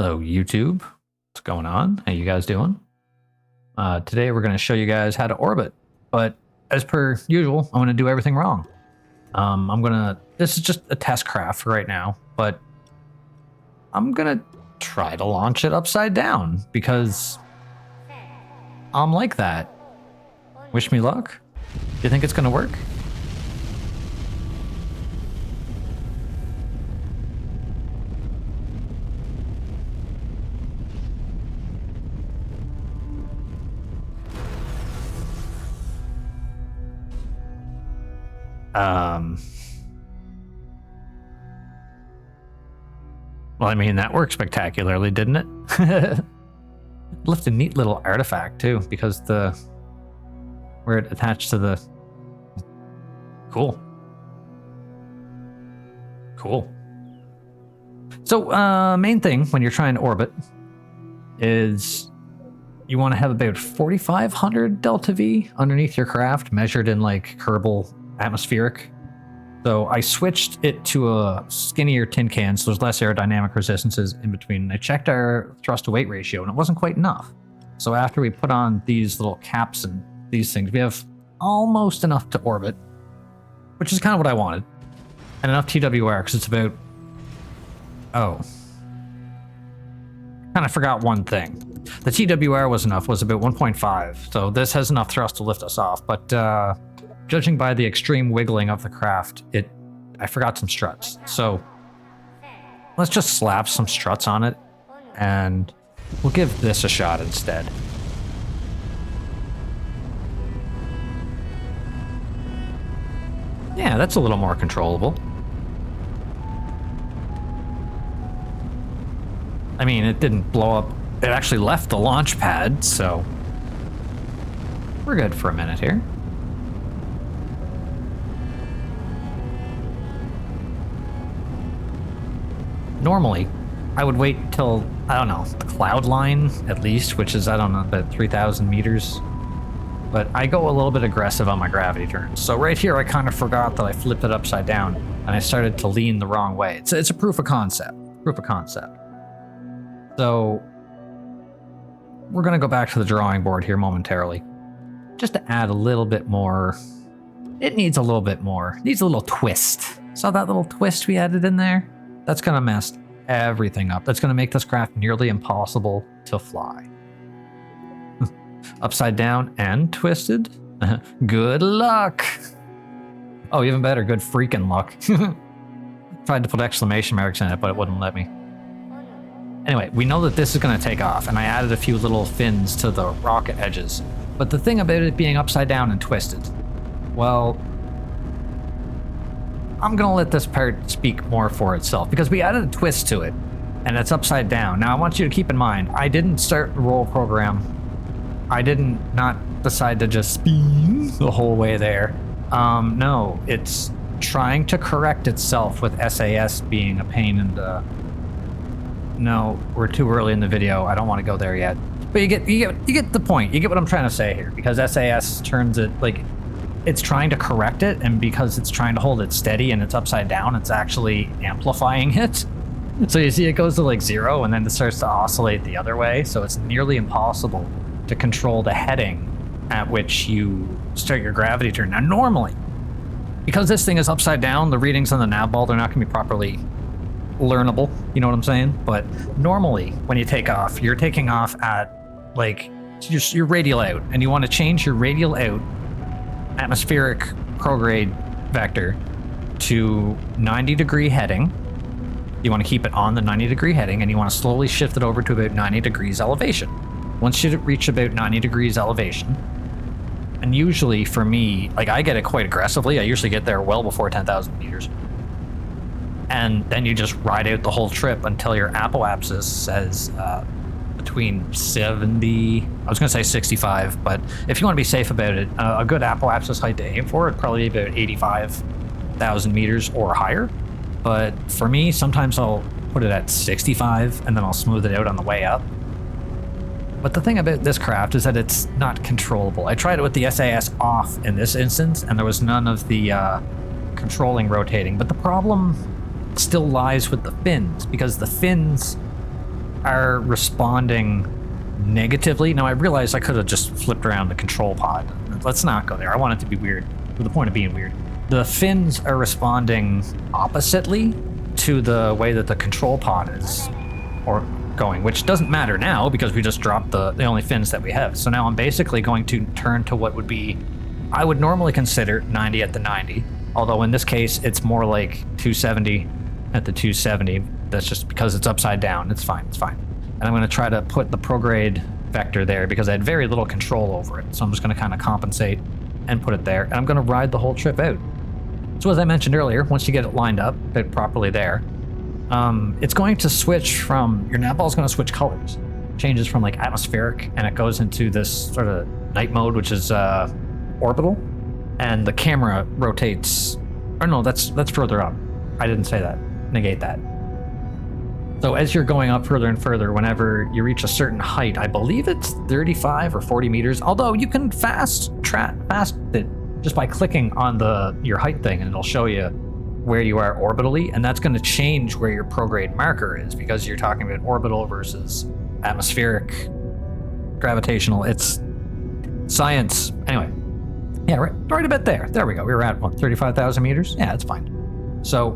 Hello, YouTube. What's going on? How you guys doing? Today we're going to show you guys how to orbit, but as per usual, I'm going to do everything wrong. This is just a test craft right now, but I'm going to try to launch it upside down because I'm like that. Wish me luck. Do you think it's going to work? Well, I mean, that worked spectacularly, didn't it? Left a neat little artifact too, because where it attached to the... Cool. So, main thing when you're trying to orbit is you want to have about 4,500 delta V underneath your craft, measured in like Kerbal atmospheric. So I switched it to a skinnier tin can, so there's less aerodynamic resistances in between. I checked our thrust to weight ratio, and it wasn't quite enough. So after we put on these little caps and these things, we have almost enough to orbit, which is kind of what I wanted. And enough TWR, because it's about... Oh. Kind of forgot one thing. The TWR was enough, was about 1.5, so this has enough thrust to lift us off, but judging by the extreme wiggling of the craft, I forgot some struts. So let's just slap some struts on it, and we'll give this a shot instead. Yeah, that's a little more controllable. I mean, it didn't blow up. It actually left the launch pad, so we're good for a minute here. Normally, I would wait till, I don't know, the cloud line at least, which is, I don't know, about 3,000 meters. But I go a little bit aggressive on my gravity turns. So right here, I kind of forgot that I flipped it upside down and I started to lean the wrong way. It's a proof of concept. So we're going to go back to the drawing board here momentarily, just to add a little bit more. It needs a little bit more. It needs a little twist. Saw that little twist we added in there? That's going to mess everything up. That's going to make this craft nearly impossible to fly. Upside down and twisted? Good luck! Oh, even better, good freaking luck. Tried to put exclamation marks in it, but it wouldn't let me. Anyway, we know that this is going to take off, and I added a few little fins to the rocket edges. But the thing about it being upside down and twisted, well, I'm going to let this part speak more for itself, because we added a twist to it, and it's upside down. Now, I want you to keep in mind, I didn't start the roll program. I didn't not decide to just spin the whole way there. No, it's trying to correct itself with SAS being a pain in the... No, we're too early in the video. I don't want to go there yet. But you get the point. You get what I'm trying to say here, because SAS turns it like... It's trying to correct it, and because it's trying to hold it steady and it's upside down, it's actually amplifying it. So you see it goes to like 0 and then it starts to oscillate the other way, so it's nearly impossible to control the heading at which you start your gravity turn. Now normally, because this thing is upside down, the readings on the nav ball, they're not going to be properly learnable, you know what I'm saying? But normally, when you take off, you're taking off at like, your radial out, and you want to change your radial out atmospheric prograde vector to 90-degree heading. You want to keep it on the 90-degree heading, and you want to slowly shift it over to about 90 degrees elevation. Once you reach about 90 degrees elevation, and usually for me, like I get it quite aggressively, I usually get there well before 10,000 meters. And then you just ride out the whole trip until your apoapsis says between 70, I was going to say 65, but if you want to be safe about it, a good apoapsis height to aim for would probably be about 85,000 meters or higher. But for me, sometimes I'll put it at 65 and then I'll smooth it out on the way up. But the thing about this craft is that it's not controllable. I tried it with the SAS off in this instance, and there was none of the controlling rotating. But the problem still lies with the fins, because the fins are responding negatively. Now, I realize I could have just flipped around the control pod. Let's not go there. I want it to be weird, to the point of being weird. The fins are responding oppositely to the way that the control pod is or going, which doesn't matter now because we just dropped the only fins that we have. So now I'm basically going to turn to what would be, I would normally consider 90 at the 90, although in this case it's more like 270 at the 270. That's just because it's upside down. It's fine, it's fine. And I'm going to try to put the prograde vector there because I had very little control over it. So I'm just going to kind of compensate and put it there. And I'm going to ride the whole trip out. So as I mentioned earlier, once you get it lined up, put properly there, it's going to switch from, your nav ball is going to switch colors. Changes from like atmospheric and it goes into this sort of night mode, which is orbital. And the camera rotates, or no, that's further up. I didn't say that. Negate that. So as you're going up further and further, whenever you reach a certain height, I believe it's 35 or 40 meters, although you can fast it just by clicking on your height thing, and it'll show you where you are orbitally, and that's going to change where your prograde marker is, because you're talking about orbital versus atmospheric, gravitational. It's science. Anyway, yeah, right about there. There we go. We were at, what, 35,000 meters? Yeah, it's fine. So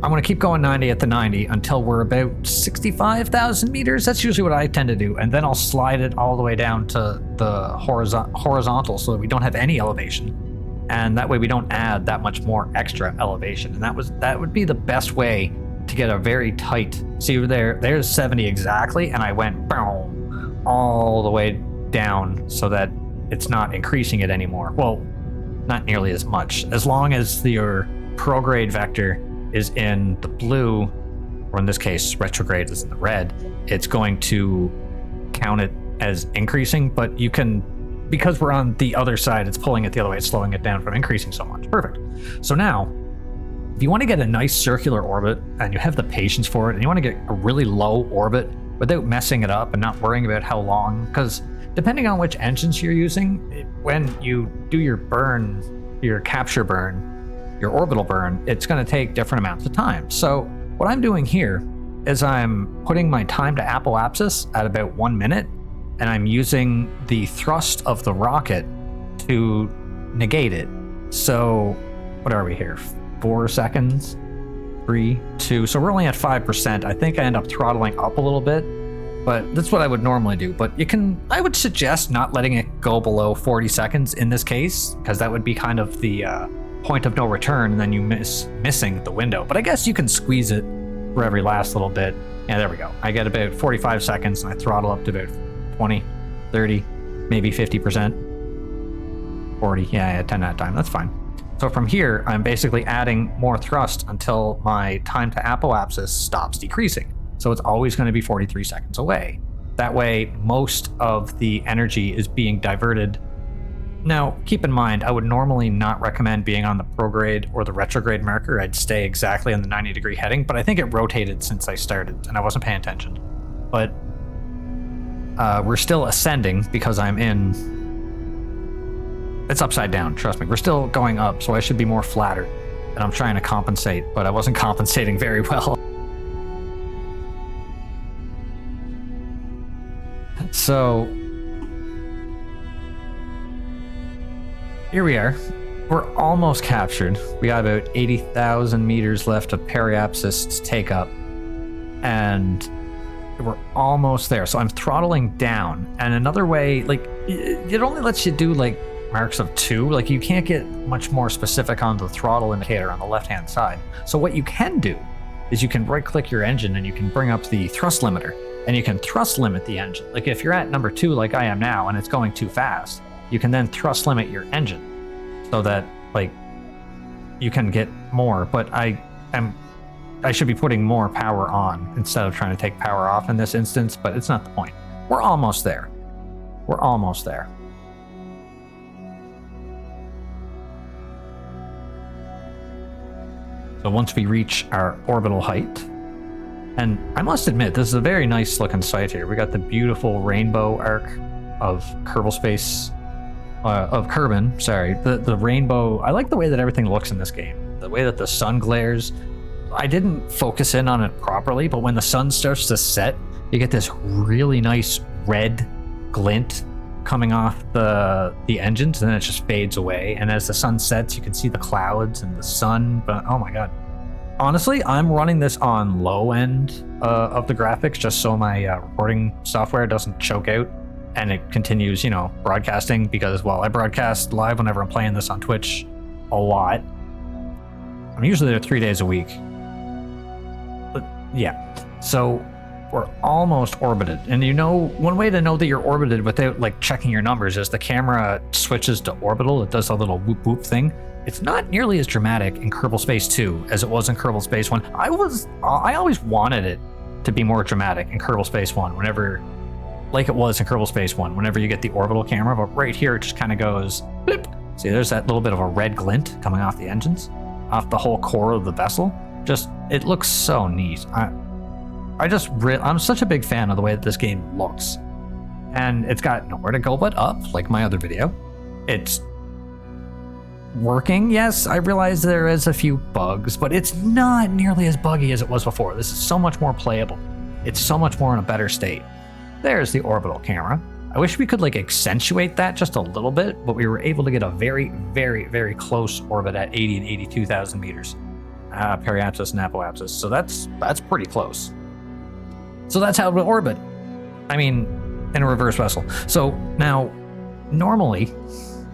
I'm going to keep going 90 at the 90 until we're about 65,000 meters. That's usually what I tend to do. And then I'll slide it all the way down to the horizontal so that we don't have any elevation. And that way we don't add that much more extra elevation. And that would be the best way to get a very tight, see there's 70 exactly. And I went boom, all the way down so that it's not increasing it anymore. Well, not nearly as much. As long as your prograde vector is in the blue, or in this case, retrograde is in the red, it's going to count it as increasing, but you can, because we're on the other side, it's pulling it the other way, it's slowing it down from increasing so much. Perfect. So now, if you want to get a nice circular orbit, and you have the patience for it, and you want to get a really low orbit without messing it up and not worrying about how long, because depending on which engines you're using, when you do your burn, your capture burn, your orbital burn, it's going to take different amounts of time. So what I'm doing here is I'm putting my time to apoapsis at about 1 minute, and I'm using the thrust of the rocket to negate it. So what are we here? 4 seconds? 3, 2. So we're only at 5%. I think I end up throttling up a little bit, but that's what I would normally do. But I would suggest not letting it go below 40 seconds in this case, because that would be kind of the point of no return, and then you missing the window. But I guess you can squeeze it for every last little bit. Yeah, there we go. I get about 45 seconds and I throttle up to about 20, 30, maybe 50%. 40, yeah, 10 at a time, that's fine. So from here, I'm basically adding more thrust until my time to apoapsis stops decreasing. So it's always going to be 43 seconds away. That way, most of the energy is being diverted. Now, keep in mind, I would normally not recommend being on the prograde or the retrograde marker. I'd stay exactly on the 90-degree heading, but I think it rotated since I started, and I wasn't paying attention. But we're still ascending because I'm in... It's upside down, trust me. We're still going up, so I should be more flattered. And I'm trying to compensate, but I wasn't compensating very well. So... here we are. We're almost captured. We got about 80,000 meters left of periapsis to take up. And we're almost there. So I'm throttling down. And another way, like, it only lets you do, like, marks of 2. Like, you can't get much more specific on the throttle indicator on the left-hand side. So what you can do is you can right-click your engine and you can bring up the thrust limiter. And you can thrust limit the engine. Like, if you're at number 2, like I am now, and it's going too fast, you can then thrust limit your engine so that, like, you can get more. But I should be putting more power on instead of trying to take power off in this instance, but it's not the point. We're almost there. We're almost there. So once we reach our orbital height, and I must admit, this is a very nice looking sight here. We got the beautiful rainbow arc of Kerbal Space, of Kerbin, sorry. The rainbow, I like the way that everything looks in this game. The way that the sun glares I didn't focus in on it properly, but when the sun starts to set, you get this really nice red glint coming off the engines, and then it just fades away. And as the sun sets, you can see the clouds and the sun, but oh my god. Honestly, I'm running this on low end of the graphics just so my recording software doesn't choke out and it continues, broadcasting, because, well, I broadcast live whenever I'm playing this on Twitch a lot. I'm usually there 3 days a week. But yeah, so we're almost orbited. And one way to know that you're orbited without like checking your numbers is the camera switches to orbital. It does a little whoop whoop thing. It's not nearly as dramatic in Kerbal Space 2 as it was in Kerbal Space 1. I always wanted it to be more dramatic in Kerbal Space 1, like it was in Kerbal Space 1, whenever you get the orbital camera, but right here it just kind of goes blip. See, there's that little bit of a red glint coming off the engines, off the whole core of the vessel. It looks so neat. I'm such a big fan of the way that this game looks. And it's got nowhere to go but up, like my other video. It's working, yes, I realize there is a few bugs, but it's not nearly as buggy as it was before. This is so much more playable. It's so much more in a better state. There's the orbital camera. I wish we could like accentuate that just a little bit, but we were able to get a very, very, very close orbit at 80 and 82,000 meters. Periapsis and apoapsis, so that's pretty close. So that's how it would orbit. I mean, in a reverse vessel. So now, normally,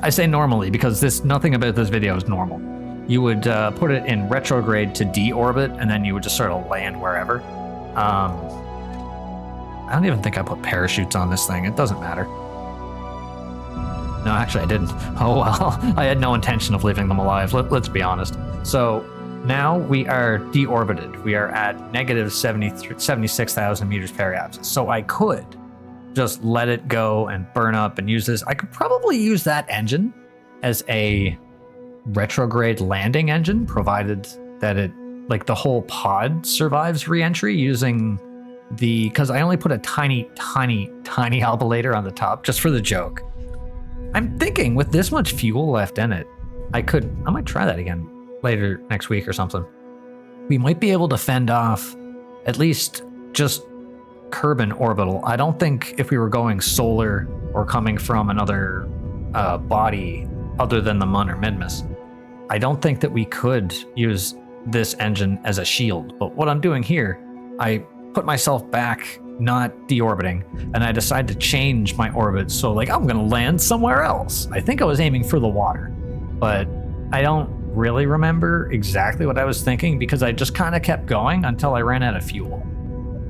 I say normally because nothing about this video is normal. You would put it in retrograde to deorbit, and then you would just sort of land wherever. I don't even think I put parachutes on this thing. It doesn't matter. No, actually I didn't. Oh well, I had no intention of leaving them alive. Let's be honest. So now we are deorbited. We are at negative 76,000 meters periapsis. So I could just let it go and burn up and use this. I could probably use that engine as a retrograde landing engine, provided that it, like the whole pod survives re-entry using because I only put a tiny albilator on the top just for the joke. I'm thinking with this much fuel left in it, I might try that again later next week or something. We might be able to fend off at least just Kerbin orbital. I don't think if we were going solar or coming from another body other than the Mun or Minmus, I don't think that we could use this engine as a shield. But what I'm doing here, I put myself back, not deorbiting, and I decided to change my orbit. So like, I'm gonna land somewhere else. I think I was aiming for the water, but I don't really remember exactly what I was thinking because I just kind of kept going until I ran out of fuel.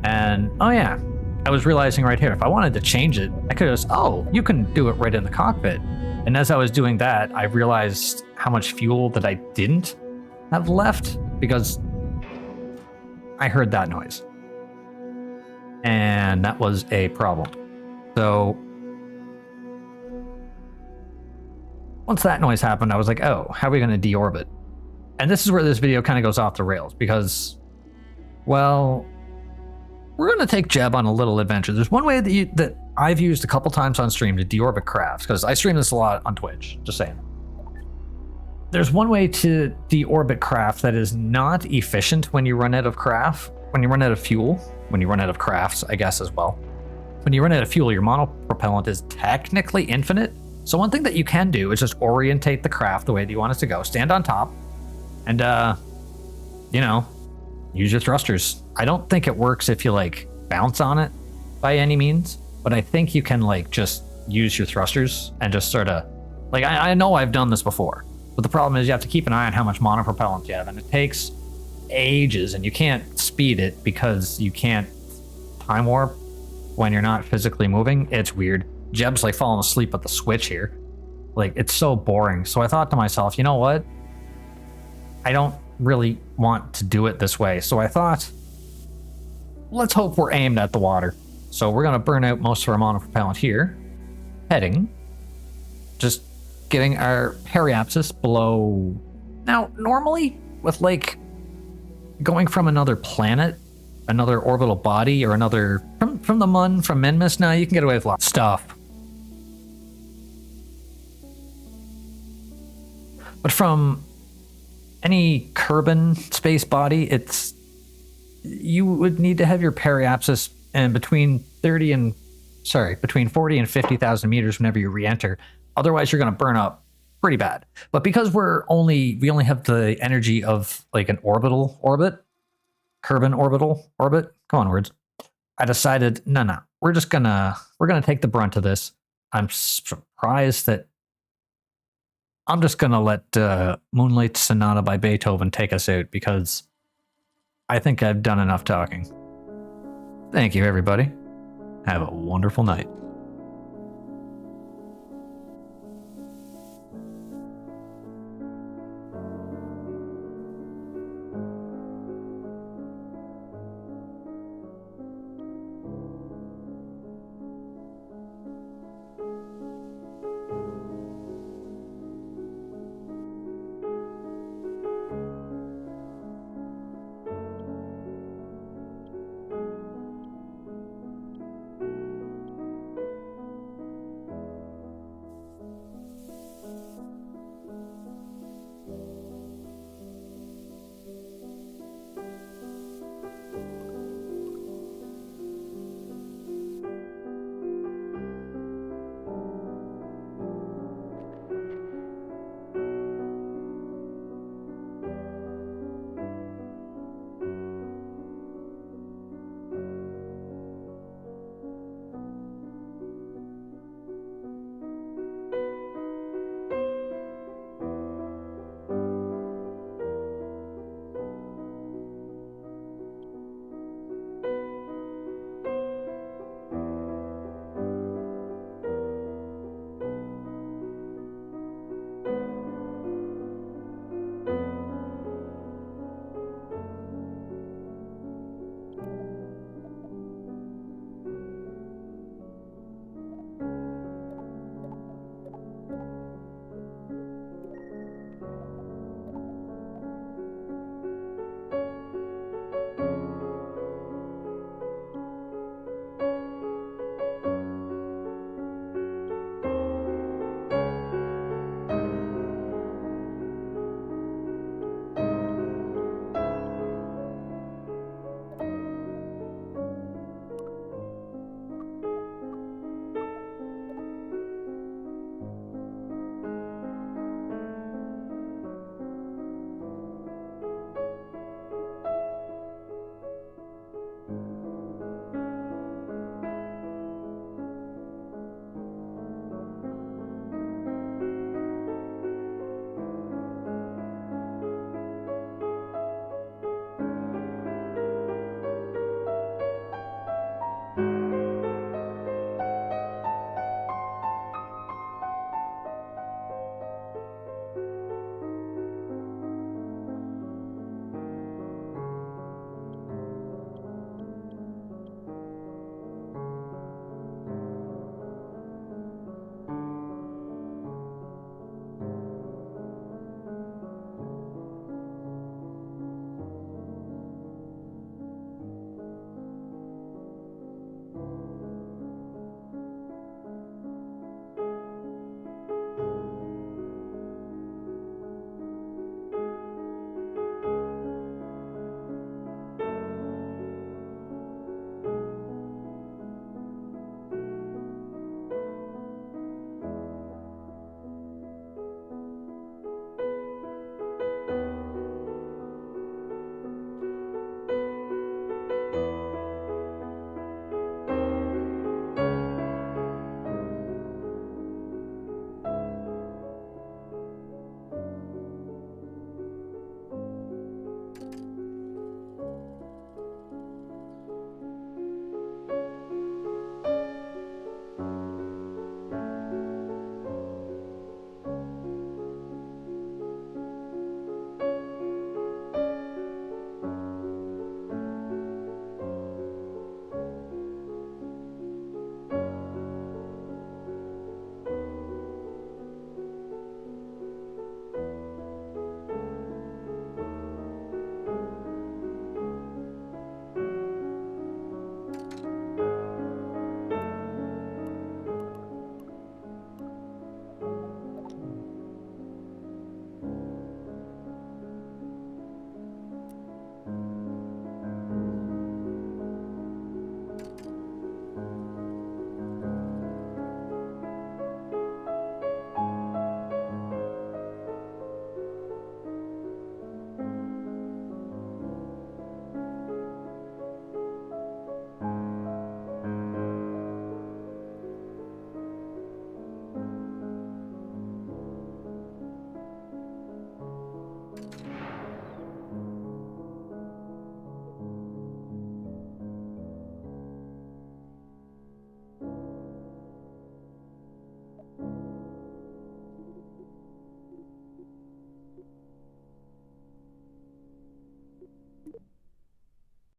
And oh yeah, I was realizing right here, if I wanted to change it, I could just, you can do it right in the cockpit. And as I was doing that, I realized how much fuel that I didn't have left because I heard that noise. And that was a problem. So once that noise happened, I was like, how are we going to deorbit? And this is where this video kind of goes off the rails because, well, we're going to take Jeb on a little adventure. There's one way that I've used a couple times on stream to deorbit crafts, because I stream this a lot on Twitch, just saying. There's one way to deorbit craft that is not efficient when you run out of craft, when you run out of fuel, when you run out of crafts, I guess, as well. When you run out of fuel, your monopropellant is technically infinite. So one thing that you can do is just orientate the craft the way that you want it to go. Stand on top and, use your thrusters. I don't think it works if you, like, bounce on it by any means, but I think you can, like, just use your thrusters and just sort of, like, I know I've done this before, but the problem is you have to keep an eye on how much monopropellant you have, and it takes ages, and you can't speed it because you can't time warp when you're not physically moving. It's weird. Jeb's like falling asleep at the switch here. Like, it's so boring. So I thought to myself, you know what? I don't really want to do it this way. So I thought, let's hope we're aimed at the water. So we're going to burn out most of our monopropellant here. Heading. Just getting our periapsis below. Now, normally with like going from another planet, another orbital body, or another from the Mun, from Minmus, now you can get away with a lot of stuff. But from any Kerbin space body, you would need to have your periapsis and between 40 and 50,000 meters whenever you re-enter. Otherwise, you're going to burn up pretty bad. But because we only have the energy of like an orbital orbit, Kerbin orbital orbit. Come on, words. I decided, no, we're gonna take the brunt of this. I'm surprised that I'm just gonna let Moonlight Sonata by Beethoven take us out because I think I've done enough talking. Thank you, everybody. Have a wonderful night.